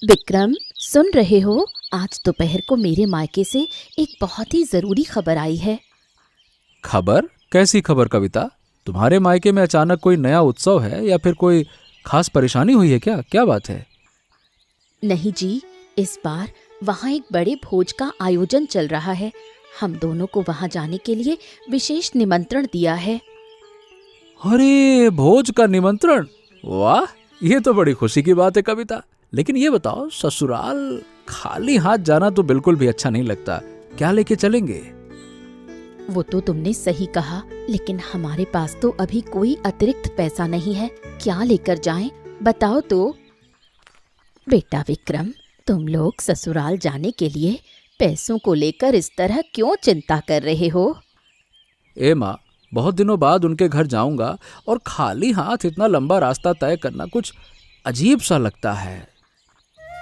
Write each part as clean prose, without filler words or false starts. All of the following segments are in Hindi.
विक्रम, सुन रहे हो? आज दोपहर को मेरे मायके से एक बहुत ही जरूरी खबर आई है। खबर? कैसी खबर कविता? तुम्हारे मायके में अचानक कोई नया उत्सव है या फिर कोई खास परेशानी हुई है क्या? क्या बात है? नहीं जी, इस बार वहाँ एक बड़े भोज का आयोजन चल रहा है। हम दोनों को वहाँ जाने के लिए विशेष निमंत्रण दिया है। अरे, भोज का निमंत्रण! वाह, ये तो बड़ी खुशी की बात है कविता। लेकिन ये बताओ, ससुराल खाली हाथ जाना तो बिल्कुल भी अच्छा नहीं लगता। क्या लेके चलेंगे? वो तो तुमने सही कहा, लेकिन हमारे पास तो अभी कोई अतिरिक्त पैसा नहीं है। क्या लेकर जाएं? बताओ तो। बेटा विक्रम, तुम लोग ससुराल जाने के लिए पैसों को लेकर इस तरह क्यों चिंता कर रहे हो? ए माँ, बहुत दिनों बाद उनके घर जाऊंगा और खाली हाथ इतना लंबा रास्ता तय करना कुछ अजीब सा लगता है।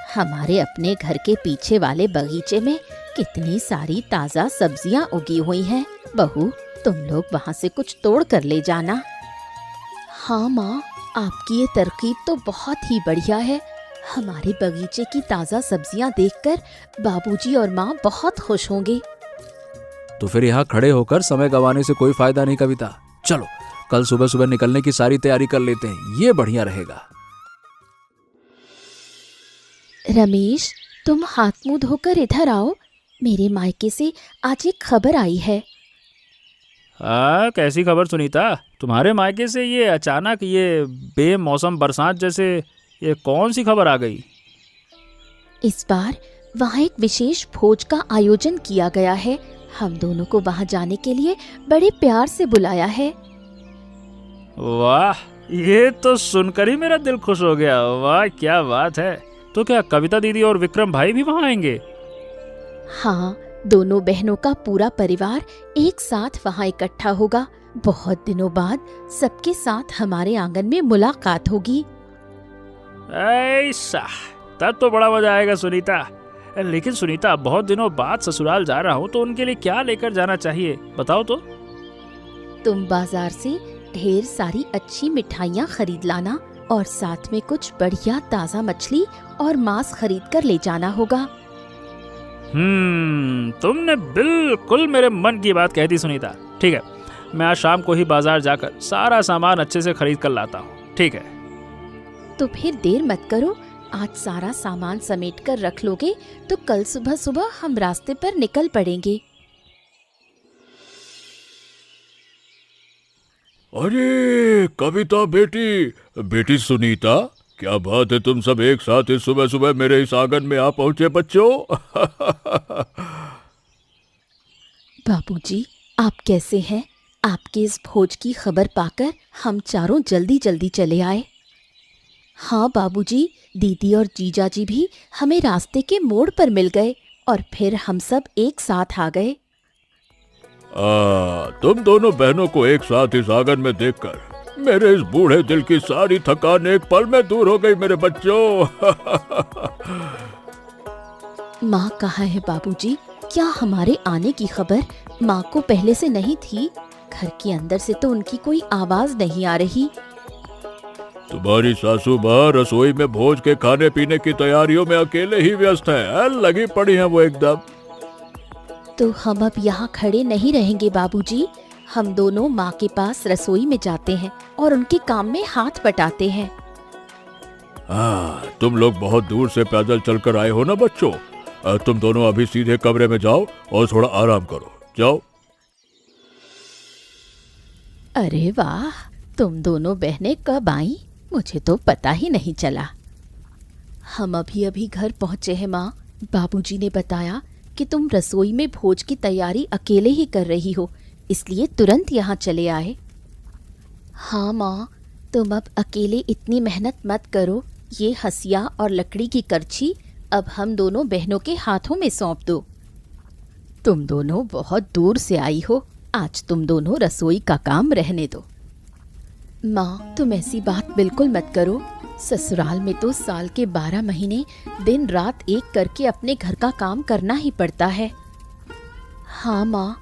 हमारे अपने घर के पीछे वाले बगीचे में कितनी सारी ताज़ा सब्जियां उगी हुई हैं। बहू, तुम लोग वहाँ से कुछ तोड़ कर ले जाना। हाँ माँ, आपकी ये तरकीब तो बहुत ही बढ़िया है। हमारे बगीचे की ताज़ा सब्जियां देखकर बाबूजी और माँ बहुत खुश होंगे। तो फिर यहाँ खड़े होकर समय गंवाने से कोई फायदा नहीं कविता। चलो, कल सुबह सुबह निकलने की सारी तैयारी कर लेते हैं, ये बढ़िया रहेगा। रमेश, तुम हाथ मुंह धोकर इधर आओ। मेरे मायके से आज एक खबर आई है। हाँ, कैसी खबर सुनीता? तुम्हारे मायके से ये अचानक ये बेमौसम बरसात जैसे ये कौन सी खबर आ गई? इस बार वहाँ एक विशेष भोज का आयोजन किया गया है। हम दोनों को वहाँ जाने के लिए बड़े प्यार से बुलाया है। वाह, ये तो सुनकर ही मेरा दिल खुश हो गया। वाह, क्या बात है! तो क्या कविता दीदी और विक्रम भाई भी वहाँ आएंगे? हाँ, दोनों बहनों का पूरा परिवार एक साथ वहाँ इकट्ठा होगा। बहुत दिनों बाद सबके साथ हमारे आंगन में मुलाकात होगी। ऐसा, तब तो बड़ा मजा आएगा सुनीता। लेकिन सुनीता, बहुत दिनों बाद ससुराल जा रहा हूँ तो उनके लिए क्या लेकर जाना चाहिए, बताओ तो। तुम बाजार से ढेर सारी अच्छी मिठाइयाँ खरीद लाना और साथ में कुछ बढ़िया ताज़ा मछली और मांस खरीद कर ले जाना होगा। तुमने बिल्कुल मेरे मन की बात कह दी सुनीता। ठीक है, मैं आज शाम को ही बाजार जाकर सारा सामान अच्छे से खरीद कर लाता हूँ। ठीक है। तो फिर देर मत करो। आज सारा सामान समेट कर रख लोगे तो कल सुबह सुबह हम रास्ते पर निकल पड़ेंगे। अरे कविता बेटी सुनीता, क्या बात है, तुम सब एक साथ इस सुबह सुबह मेरे इस आंगन में आ पहुंचे बच्चों। बाबूजी, आप कैसे हैं? आपके इस भोज की खबर पाकर हम चारों जल्दी जल्दी चले आए। हाँ बाबूजी, दीदी और जीजाजी भी हमें रास्ते के मोड़ पर मिल गए और फिर हम सब एक साथ आ गए। तुम दोनों बहनों को एक साथ इस आंगन में देखकर मेरे इस बूढ़े दिल की सारी थकान एक पल में दूर हो गई मेरे बच्चों। माँ कहाँ है बाबूजी? क्या हमारे आने की खबर माँ को पहले से नहीं थी? घर के अंदर से तो उनकी कोई आवाज नहीं आ रही। तुम्हारी सासू माँ रसोई में भोज के खाने पीने की तैयारियों में अकेले ही व्यस्त है, लगी पड़ी है वो एकदम। तो हम अब यहाँ खड़े नहीं रहेंगे बाबूजी। हम दोनों माँ के पास रसोई में जाते हैं और उनके काम में हाथ बटाते हैं। तुम लोग बहुत दूर से पैदल चलकर आए हो ना बच्चों। तुम दोनों अभी सीधे कमरे में जाओ और थोड़ा आराम करो, जाओ। अरे वाह, तुम दोनों बहनें कब आई? मुझे तो पता ही नहीं चला। हम अभी अभी घर पहुँचे हैं माँ। बाबूजी ने बताया कि तुम रसोई में भोज की तैयारी अकेले ही कर रही हो, इसलिए तुरंत यहाँ चले आए। हाँ माँ, तुम अब अकेले इतनी मेहनत मत करो। ये हसिया और लकड़ी की करछी अब हम दोनों बहनों के हाथों में सौंप दो। तुम दोनों बहुत दूर से आई हो, आज तुम दोनों रसोई का काम रहने दो। माँ, तुम ऐसी बात बिल्कुल मत करो। ससुराल में तो साल के 12 महीने दिन रात एक करके अपने घर का काम करना ही पड़ता है। हाँ माँ,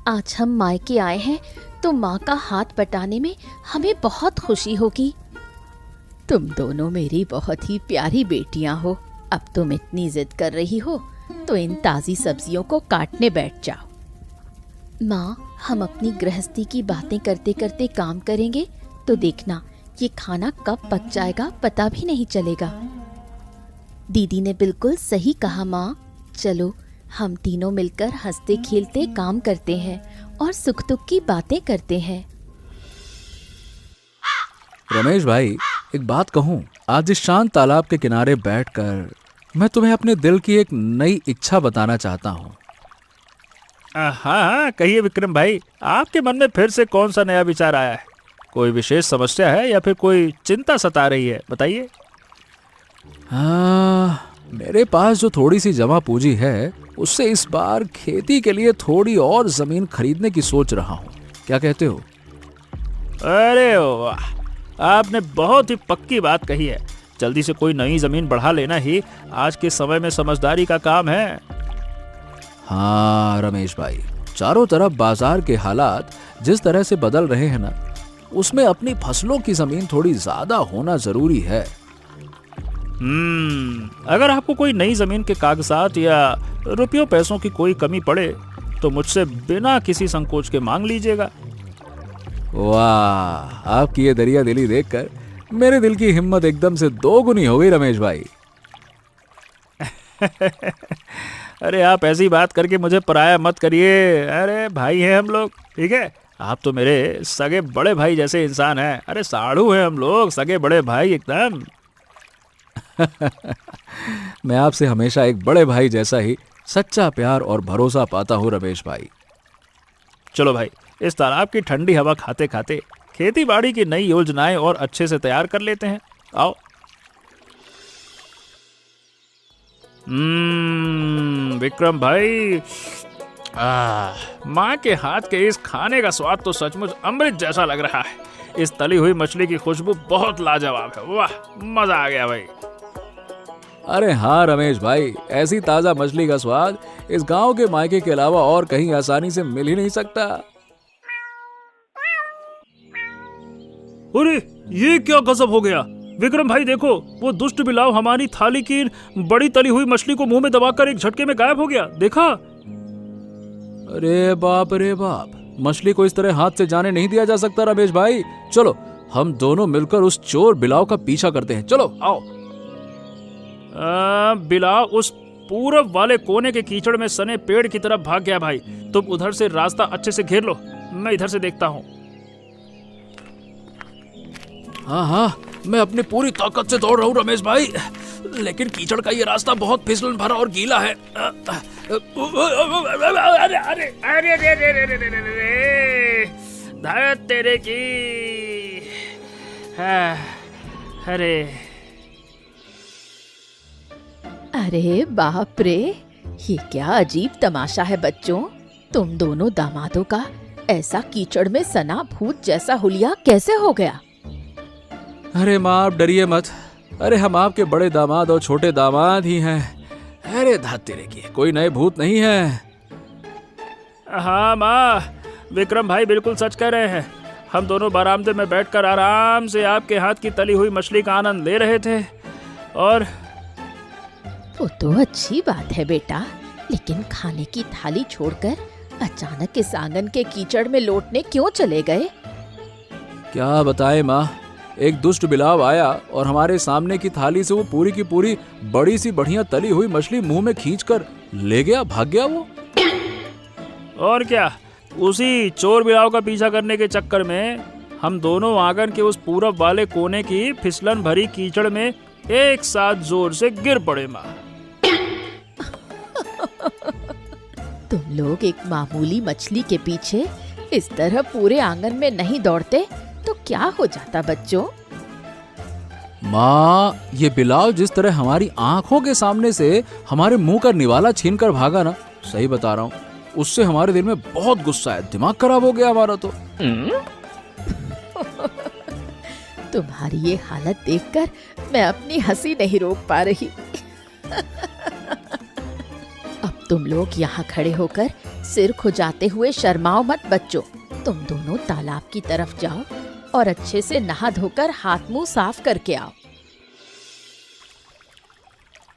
आज हम मायके आए हैं तो माँ का हाथ बटाने में हमें बहुत खुशी होगी। तुम दोनों मेरी बहुत ही प्यारी बेटियां हो। अब तुम इतनी जिद कर रही हो तो इन ताज़ी सब्जियों को काटने बैठ जाओ। माँ, हम अपनी गृहस्थी की बातें करते करते काम करेंगे तो देखना ये खाना कब पक जाएगा पता भी नहीं चलेगा। दीदी ने बिल्कुल सही कहा माँ। चलो हम तीनों मिलकर हंसते खेलते काम करते हैं और सुख दुख की बातें करते हैं। रमेश भाई, एक बात कहूँ, आज इस शांत तालाब के किनारे बैठकर मैं तुम्हें अपने दिल की एक नई इच्छा बताना चाहता हूँ। हाँ हाँ, कहिए विक्रम भाई, आपके मन में फिर से कौन सा नया विचार आया है? कोई विशेष समस्या है या फिर कोई चिंता सता रही है? बताइए। हाँ, मेरे पास जो थोड़ी सी जमा पूंजी है उससे इस बार खेती के लिए थोड़ी और जमीन खरीदने की सोच रहा हूँ। क्या कहते हो? अरे वाह, आपने बहुत ही पक्की बात कही है। जल्दी से कोई नई जमीन बढ़ा लेना ही आज के समय में समझदारी का काम है। हाँ रमेश भाई, चारों तरफ बाजार के हालात जिस तरह से बदल रहे हैं ना, उसमें अपनी फसलों की जमीन थोड़ी ज्यादा होना जरूरी है। अगर आपको कोई नई जमीन के कागजात या रुपयों पैसों की कोई कमी पड़े तो मुझसे बिना किसी संकोच के मांग लीजिएगा। वाह, आपकी ये दरिया दिली देखकर मेरे दिल की हिम्मत एकदम से दोगुनी हो गई रमेश भाई। अरे आप ऐसी बात करके मुझे पराया मत करिए। अरे भाई हैं हम लोग, ठीक है? आप तो मेरे सगे बड़े भाई जैसे इंसान हैं। अरे साढ़ू हैं हम लोग, सगे बड़े भाई एकदम। मैं आपसे हमेशा एक बड़े भाई जैसा ही सच्चा प्यार और भरोसा पाता हूँ रमेश भाई। चलो भाई, इस तालाब की ठंडी हवा खाते खाते खेती बाड़ी की नई योजनाएं और अच्छे से तैयार कर लेते हैं। आओ। विक्रम भाई, माँ के हाथ के इस खाने का स्वाद तो सचमुच अमृत जैसा लग रहा है। इस तली हुई मछली की खुशबू बहुत लाजवाब है। वाह, मजा आ गया भाई। अरे हाँ रमेश भाई, ऐसी ताजा मछली का स्वाद इस गांव के मायके के अलावा और कहीं आसानी से मिल ही नहीं सकता। अरे ये क्या गजब हो गया विक्रम भाई, देखो वो दुष्ट बिलाव हमारी थाली की बड़ी तली हुई मछली को मुंह में दबाकर एक झटके में गायब हो गया। देखा? अरे बाप रे बाप, मछली को इस तरह हाथ से जाने नहीं दिया जा सकता रमेश भाई। चलो हम दोनों मिलकर उस चोर बिलाव का पीछा करते हैं। चलो आओ। बिलाव उस पूरब वाले कोने के कीचड़ में सने पेड़ की तरफ भाग गया भाई। तुम उधर से रास्ता अच्छे से घेर लो, मैं इधर से देखता हूँ। हाँ हाँ, मैं अपनी पूरी ताकत से दौड़ रहा हूँ रमेश भाई, लेकिन कीचड़ का ये रास्ता बहुत फिसलन भरा और गीला है। अरे अरे अरे अरे तेरे की। अरे अरे बाप रे, ये क्या अजीब तमाशा है बच्चों। तुम दोनों दामादों का ऐसा कीचड़ में सना भूत जैसा हुलिया कैसे हो गया? अरे माँ, आप डरिए मत। अरे हम आपके बड़े दामाद और छोटे दामाद ही हैं। अरे धात तेरे की, कोई नए भूत नहीं है। हाँ माँ, विक्रम भाई बिल्कुल सच कह रहे हैं। हम दोनों बरामदे में बैठकर आराम से आपके हाथ की तली हुई मछली का आनंद ले रहे थे। और वो तो अच्छी बात है बेटा, लेकिन खाने की थाली छोड़कर अचानक इस आंगन के कीचड़ में लौटने क्यों चले गए? क्या बताएं माँ, एक दुष्ट बिलाव आया और हमारे सामने की थाली से वो पूरी की पूरी बड़ी सी बढ़िया तली हुई मछली मुंह में खींचकर ले गया, भाग गया वो। और क्या, उसी चोर बिलाव का पीछा करने के चक्कर में हम दोनों आंगन के उस पूरब वाले कोने की फिसलन भरी कीचड़ में एक साथ जोर से गिर पड़े माँ। तुम लोग एक मामूली मछली के पीछे इस तरह पूरे आंगन में नहीं दौड़ते तो क्या हो जाता बच्चों? माँ, ये बिलाव जिस तरह हमारी आंखों के सामने से हमारे मुंह का निवाला छीनकर भागा ना, सही बता रहा हूँ, उससे हमारे दिल में बहुत गुस्सा है। दिमाग खराब हो गया हमारा तो। तुम्हारी ये हालत देखकर मैं अपनी हंसी नहीं रोक पा रही। अब तुम लोग यहाँ खड़े होकर सिर खुजाते हुए शर्माओ मत बच्चों। तुम दोनों तालाब की तरफ जाओ और अच्छे से नहा धोकर हाथ मुंह साफ करके आओ।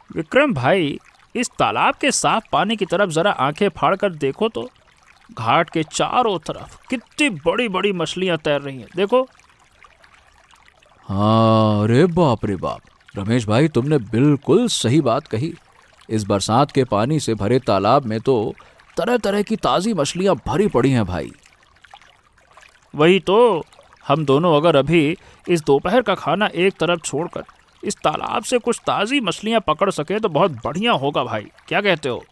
विक्रम भाई, इस तालाब के साफ पानी की तरफ जरा आंखें फाड़ कर देखो तो। घाट के चारों तरफ कितनी बड़ी बड़ी मछलियां तैर रही हैं, देखो। हाँ, अरे बाप रे बाप, रमेश भाई तुमने बिल्कुल सही बात कही। इस बरसात के पानी से भरे तालाब में तो तरह तरह की ताजी मछलियां भरी पड़ी हैं भाई। वही तो, हम दोनों अगर अभी इस दोपहर का खाना एक तरफ छोड़कर इस तालाब से कुछ ताजी मछलियां पकड़ सके तो बहुत बढ़िया होगा भाई, क्या कहते हो?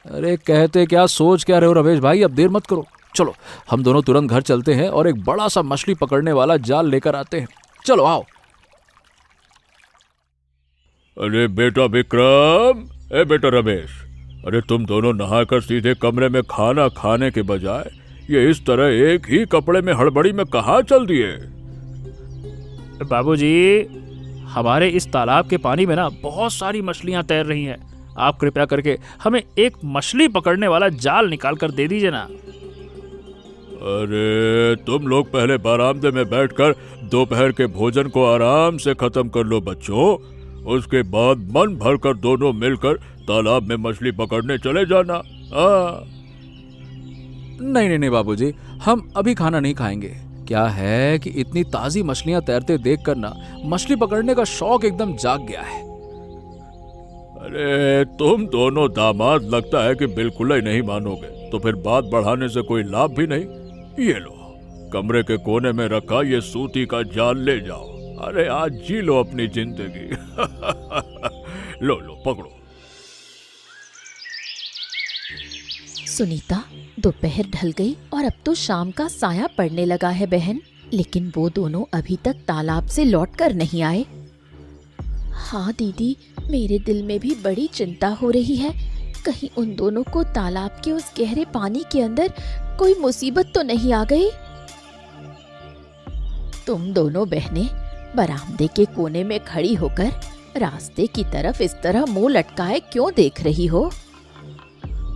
अरे कहते क्या, सोच क्या रहे हो रमेश भाई, अब देर मत करो। चलो हम दोनों तुरंत घर चलते हैं और एक बड़ा सा मछली पकड़ने वाला जाल लेकर आते हैं। चलो आओ। अरे बेटा विक्रम, ए बेटा रमेश, अरे तुम दोनों नहाकर सीधे कमरे में खाना खाने के बजाय ये इस तरह एक ही कपड़े में हड़बड़ी में कहाँ चल दिए? बाबूजी, हमारे इस तालाब के पानी में ना बहुत सारी मछलियां तैर रही हैं। आप कृपया करके हमें एक मछली पकड़ने वाला जाल निकाल कर दे दीजिए ना। अरे तुम लोग पहले बरामदे में बैठकर दोपहर के भोजन को आराम से खत्म कर लो बच्चों, उसके बाद मन भरकर दोनों मिलकर तालाब में मछली पकड़ने चले जाना। हाँ। नहीं नहीं नहीं बाबूजी, हम अभी खाना नहीं खाएंगे। क्या है कि इतनी ताजी मछलियां तैरते देखकर ना मछली पकड़ने का शौक एकदम जाग गया है। अरे तुम दोनों दामाद लगता है कि बिल्कुल ही नहीं मानोगे, तो फिर बात बढ़ाने से कोई लाभ भी नहीं। ये लो, कमरे के कोने में रखा ये सूती का जाल ले जाओ। अरे आज जी लो अपनी जिंदगी। लो लो पकड़ो। सुनीता, दोपहर ढल गई और अब तो शाम का साया पड़ने लगा है बहन, लेकिन वो दोनों अभी तक तालाब से लौटकर नहीं आए। हाँ दीदी, मेरे दिल में भी बड़ी चिंता हो रही है। कहीं उन दोनों को तालाब के उस गहरे पानी के अंदर कोई मुसीबत तो नहीं आ गई। तुम दोनों बहनें बरामदे के कोने में खड़ी होकर रास्ते की तरफ इस तरह मुंह लटकाए क्यों देख रही हो?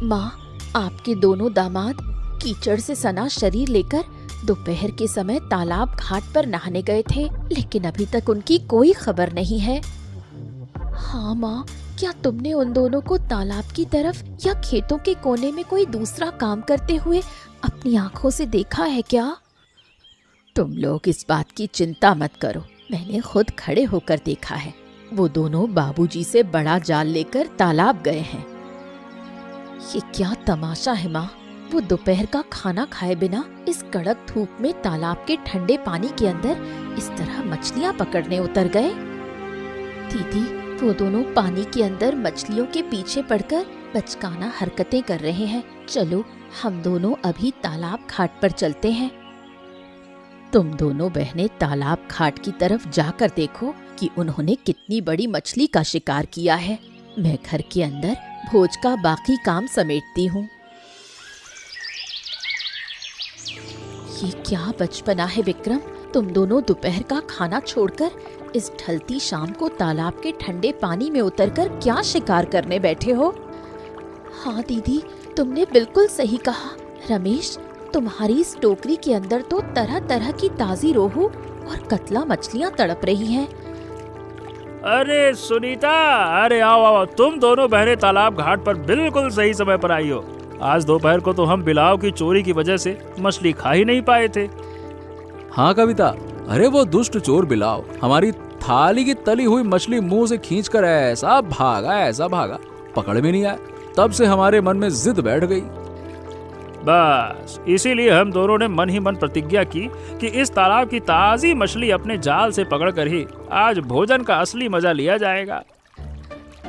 माँ, आपके दोनों दामाद कीचड़ से सना शरीर लेकर दोपहर के समय तालाब घाट पर नहाने गए थे, लेकिन अभी तक उनकी कोई खबर नहीं है। हाँ माँ, क्या तुमने उन दोनों को तालाब की तरफ या खेतों के कोने में कोई दूसरा काम करते हुए अपनी आंखों से देखा है क्या? तुम लोग इस बात की चिंता मत करो, मैंने खुद खड़े होकर देखा है। वो दोनों बाबूजी से बड़ा जाल लेकर तालाब गए हैं। ये क्या तमाशा है माँ, वो दोपहर का खाना खाए बिना इस कड़क धूप में तालाब के ठंडे पानी के अंदर इस तरह मछलियाँ पकड़ने उतर गए। दीदी, वो दोनों पानी के अंदर मछलियों के पीछे पड़कर बचकाना हरकतें कर रहे हैं। चलो हम दोनों अभी तालाब घाट पर चलते हैं। तुम दोनों बहनें तालाब घाट की तरफ जाकर देखो कि उन्होंने कितनी बड़ी मछली का शिकार किया है। मैं घर के अंदर भोज का बाकी काम समेटती हूँ। ये क्या बचपना है विक्रम, तुम दोनों दोपहर का खाना छोड़कर इस ढलती शाम को तालाब के ठंडे पानी में उतरकर क्या शिकार करने बैठे हो? हाँ दीदी, तुमने बिल्कुल सही कहा। रमेश, तुम्हारी इस टोकरी के अंदर तो तरह तरह की ताजी रोहू और कतला मछलियाँ तड़प रही हैं। अरे सुनीता, अरे आओ आओ, तुम दोनों बहनें तालाब घाट पर बिल्कुल सही समय पर आई हो। आज दोपहर को तो हम बिलाव की चोरी की वजह से मछली खा ही नहीं पाए थे। हाँ कविता, अरे वो दुष्ट चोर बिलाव हमारी थाली की तली हुई मछली मुंह से खींचकर ऐसा भागा, पकड़ भी नहीं आया। तब से हमारे मन में जिद बैठ गई। बस इसीलिए हम दोनों ने मन ही मन प्रतिज्ञा की कि इस तालाब की ताजी मछली अपने जाल से पकड़कर ही आज भोजन का असली मजा लिया जाएगा।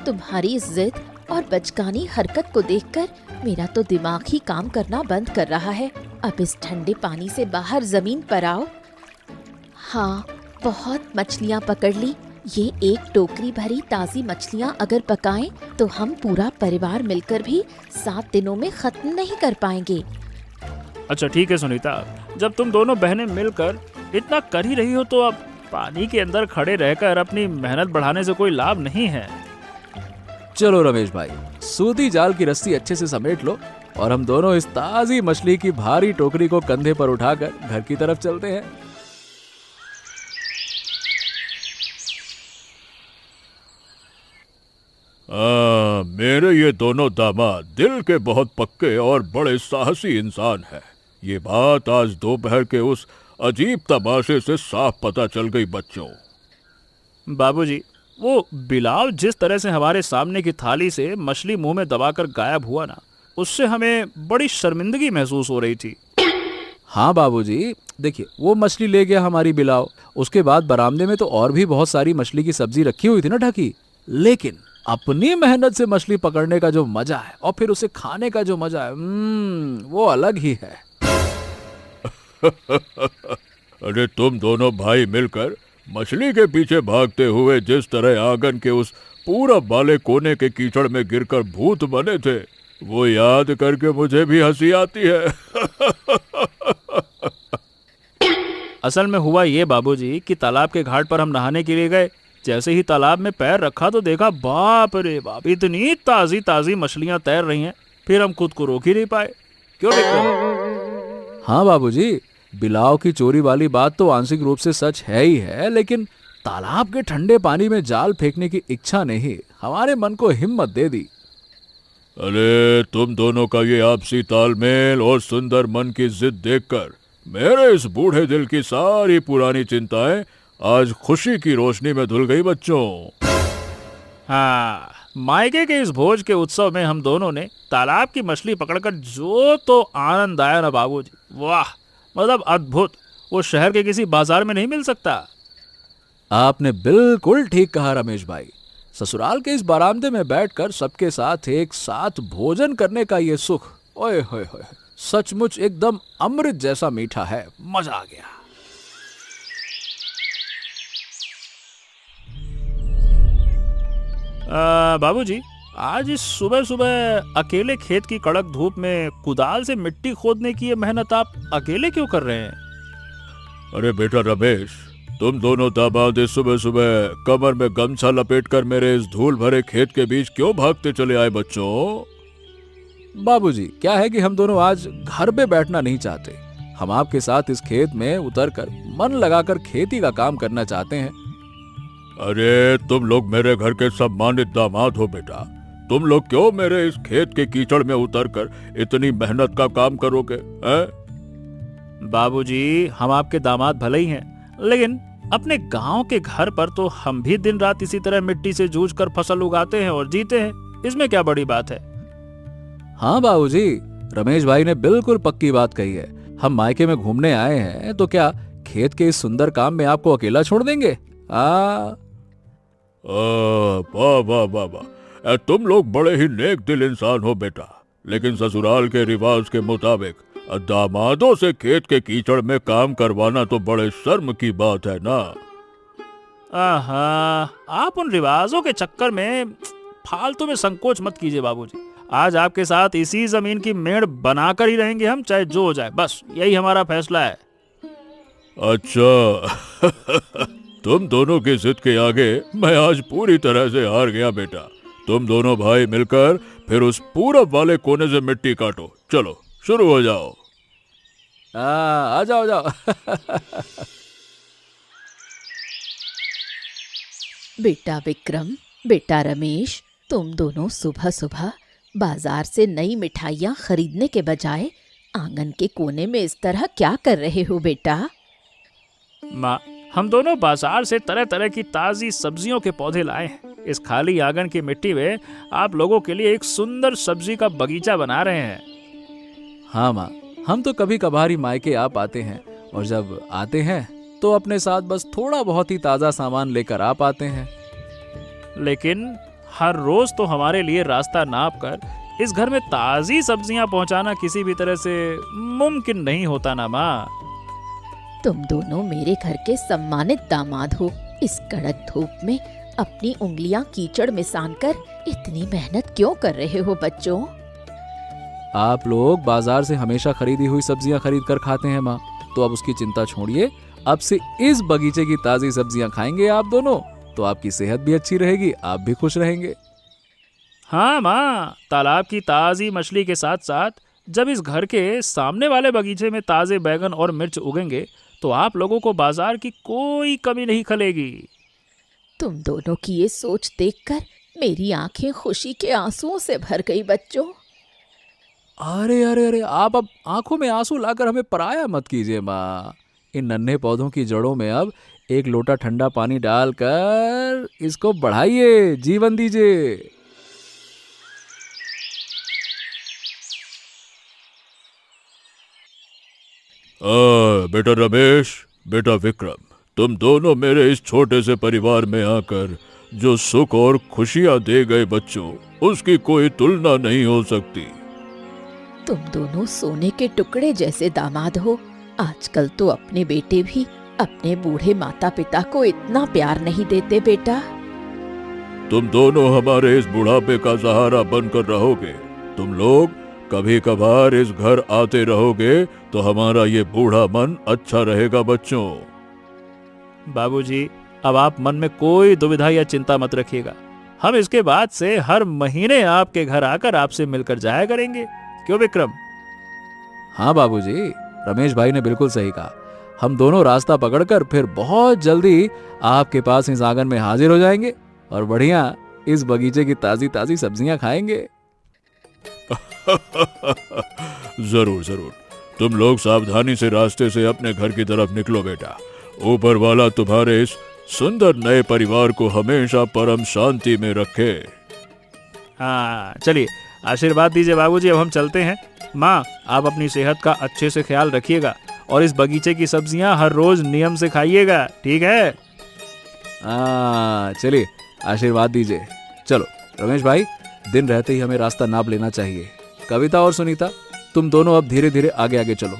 तुम्हारी इस जिद और बचकानी हरकत को देखकर मेरा तो दिमाग ही काम करना बंद कर रहा है। अब इस ठंडे पानी से बाहर जमीन पर आओ। हाँ, बहुत मछलियाँ पकड़ ली। ये एक टोकरी भरी ताजी मछलियाँ अगर पकाएं तो हम पूरा परिवार मिलकर भी 7 दिनों में खत्म नहीं कर पाएंगे। अच्छा ठीक है सुनीता, जब तुम दोनों बहनें मिलकर इतना कर ही रही हो तो अब पानी के अंदर खड़े रहकर अपनी मेहनत बढ़ाने से कोई लाभ नहीं है। चलो रमेश भाई, सूती जाल की रस्सी अच्छे से समेट लो और हम दोनों इस ताजी मछली की भारी टोकरी को कंधे पर उठाकर घर की तरफ चलते हैं। मेरे ये दोनों दामाद दिल के बहुत पक्के और बड़े साहसी इंसान हैं। ये बात आज दोपहर के उस अजीब तमाशे से साफ पता चल गई बच्चों। बाबूजी, वो बिलाव जिस तरह से हमारे सामने की थाली से मछली मुंह में दबाकर गायब हुआ ना, उससे हमें बड़ी शर्मिंदगी महसूस हो रही थी। हाँ बाबूजी, देखिए वो मछली ले गया हमारी बिलाव। उसके बाद बरामदे में तो और भी बहुत सारी मछली की सब्जी रखी हुई थी ना ढकी, लेकिन अपनी मेहनत से मछली पकड़ने का जो मजा है और फिर उसे खाने का जो मजा है, वो अलग ही है। अरे तुम दोनों भाई मिलकर मछली के पीछे भागते हुए जिस तरह आंगन के उस पूरब वाले कोने के कीचड़ में गिरकर भूत बने थे, वो याद करके मुझे भी हंसी आती है। असल में हुआ ये बाबूजी कि तालाब के घाट पर हम नहाने के लिए गए। जैसे ही तालाब में पैर रखा तो देखा, बाप रे बाप, इतनी ताजी ताजी मछलियां तैर रही हैं। फिर हम खुद को रोक ही नहीं पाए। क्यों विक्रम? हाँ बाबूजी, बिलाव की चोरी वाली बात तो आंशिक रूप से सच है ही है, लेकिन तालाब के ठंडे पानी में जाल फेंकने की इच्छा ने ही हमारे मन को हिम्मत दे दी। अरे तुम दोनों का ये आपसी तालमेल और सुंदर मन की जिद देखकर मेरे इस बूढ़े दिल की सारी पुरानी चिंताएं आज खुशी की रोशनी में धुल गई बच्चों। हाँ, मायके के इस भोज के उत्सव में हम दोनों ने तालाब की मछली पकड़कर जो तो आनंद आया ना बाबूजी, वाह, मतलब अद्भुत। वो शहर के किसी बाजार में नहीं मिल सकता। आपने बिल्कुल ठीक कहा रमेश भाई। ससुराल के इस बरामदे में बैठकर सबके साथ एक साथ भोजन करने का ये सुख, ओए होए होए, सचमुच एकदम अमृत जैसा मीठा है। मजा आ गया। बाबूजी, आज इस सुबह सुबह अकेले खेत की कड़क धूप में कुदाल से मिट्टी खोदने की ये मेहनत आप अकेले क्यों कर रहे हैं? अरे बेटा रमेश, तुम दोनों दामाद इस सुबह सुबह कमर में गमछा लपेटकर मेरे इस धूल भरे खेत के बीच क्यों भागते चले आए बच्चों? बाबूजी, क्या है कि हम दोनों आज घर पे बैठना नहीं चाहते। हम आपके साथ इस खेत में उतरकर मन लगाकर खेती का काम करना चाहते हैं। अरे तुम लोग मेरे घर के सम्मानित दामाद हो बेटा। तुम लोग क्यों मेरे इस खेत के कीचड़ में उतरकर इतनी मेहनत का काम करोगे? बाबूजी, हम आपके दामाद भले ही हैं, लेकिन अपने गांव के घर पर तो हम भी दिन रात इसी तरह मिट्टी से जूझकर फसल उगाते हैं और जीते हैं। इसमें क्या बड़ी बात है? हाँ बाबूजी, रमेश भाई ने बिल्कुल पक्की बात कही है। हम मायके में घूमने आए हैं तो क्या खेत के इस सुंदर काम में आपको अकेला छोड़ देंगे? वाह वाह वाह वाह, तुम लोग बड़े ही नेक दिल इंसान हो बेटा। लेकिन ससुराल के रिवाज के मुताबिक दामादों से खेत के कीचड़ में काम करवाना तो बड़े शर्म की बात है ना। आप उन रिवाजों के चक्कर में फालतू में संकोच मत कीजिए बाबूजी। आज आपके साथ इसी जमीन की मेड़ बनाकर ही रहेंगे हम, चाहे जो हो जाए। बस यही हमारा फैसला है। अच्छा तुम दोनों की जिद के आगे मैं आज पूरी तरह से हार गया बेटा। तुम दोनों भाई मिलकर फिर उस पूरब वाले कोने से मिट्टी काटो। चलो शुरू हो जाओ। आ जाओ जाओ। बेटा विक्रम, बेटा रमेश, तुम दोनों सुबह सुबह बाजार से नई मिठाइयाँ खरीदने के बजाय आंगन के कोने में इस तरह क्या कर रहे हो बेटा? माँ, हम दोनों बाजार से तरह तरह की ताज़ी सब्जियों के पौधे लाए हैं। इस खाली आंगन की मिट्टी में आप लोगों के लिए एक सुंदर सब्जी का बगीचा बना रहे हैं। हाँ माँ, हम तो कभी कभार ही मायके आ पाते हैं, और जब आते हैं तो अपने साथ बस थोड़ा बहुत ही ताज़ा सामान लेकर आ पाते हैं। लेकिन हर रोज तो हमारे लिए रास्ता नाप कर इस घर में ताज़ी सब्जियां पहुंचाना किसी भी तरह से मुमकिन नहीं होता ना माँ। तुम दोनों मेरे घर के सम्मानित दामाद हो। इस कड़क धूप में अपनी उंगलियां कीचड़ में सानकर इतनी मेहनत क्यों कर रहे हो बच्चों? आप लोग बाजार से हमेशा खरीदी हुई सब्जियां खरीद कर खाते हैं माँ, तो अब उसकी चिंता छोड़िए। अब से इस बगीचे की ताज़ी सब्जियां खाएंगे आप दोनों, तो आपकी सेहत भी अच्छी रहेगी, आप भी खुश रहेंगे। हाँ माँ, तालाब की ताज़ी मछली के साथ साथ जब इस घर के सामने वाले बगीचे में ताज़े बैगन और मिर्च उगेंगे तो आप लोगों को बाजार की कोई कमी नहीं खलेगी। तुम दोनों की ये सोच देखकर मेरी आंखें खुशी के आंसुओं से भर गई बच्चों। अरे अरे अरे, आप अब आंखों में आंसू लाकर हमें पराया मत कीजिए माँ। इन नन्हे पौधों की जड़ों में अब एक लोटा ठंडा पानी डालकर इसको बढ़ाइए, जीवन दीजिए। बेटा रमेश, बेटा विक्रम, तुम दोनों मेरे इस छोटे से परिवार में आकर जो सुख और खुशियां दे गए बच्चों, उसकी कोई तुलना नहीं हो सकती। तुम दोनों सोने के टुकड़े जैसे दामाद हो। आजकल तो अपने बेटे भी अपने बूढ़े माता पिता को इतना प्यार नहीं देते बेटा। तुम दोनों हमारे इस बुढ़ापे का सहारा बनकर रहोगे। तुम लोग कभी कभार इस घर आते रहोगे तो हमारा ये बूढ़ा मन अच्छा रहेगा बच्चों। बाबूजी, अब आप मन में कोई दुविधा या चिंता मत रखिएगा। हम इसके बाद से हर महीने आपके घर आकर आपसे मिलकर जाया करेंगे। क्यों विक्रम? हाँ बाबूजी, रमेश भाई ने बिल्कुल सही कहा। हम दोनों रास्ता पकड़कर फिर बहुत जल्दी आपके पास इस आंगन में हाजिर हो जाएंगे और बढ़िया इस बगीचे की ताजी ताजी सब्जियां खाएंगे। जरूर जरूर। तुम लोग सावधानी से रास्ते से अपने घर की तरफ निकलो बेटा। ऊपर वाला तुम्हारे इस सुंदर नए परिवार को हमेशा परम शांति में रखे। हाँ चलिए, आशीर्वाद दीजिए बाबूजी, अब हम चलते हैं। माँ, आप अपनी सेहत का अच्छे से ख्याल रखिएगा और इस बगीचे की सब्जियां हर रोज नियम से खाइएगा, ठीक है? चलिए, आशीर्वाद दीजिए। चलो रमेश भाई, दिन रहते ही हमें रास्ता नाप लेना चाहिए। कविता और सुनीता, तुम दोनों अब धीरे धीरे आगे आगे चलो।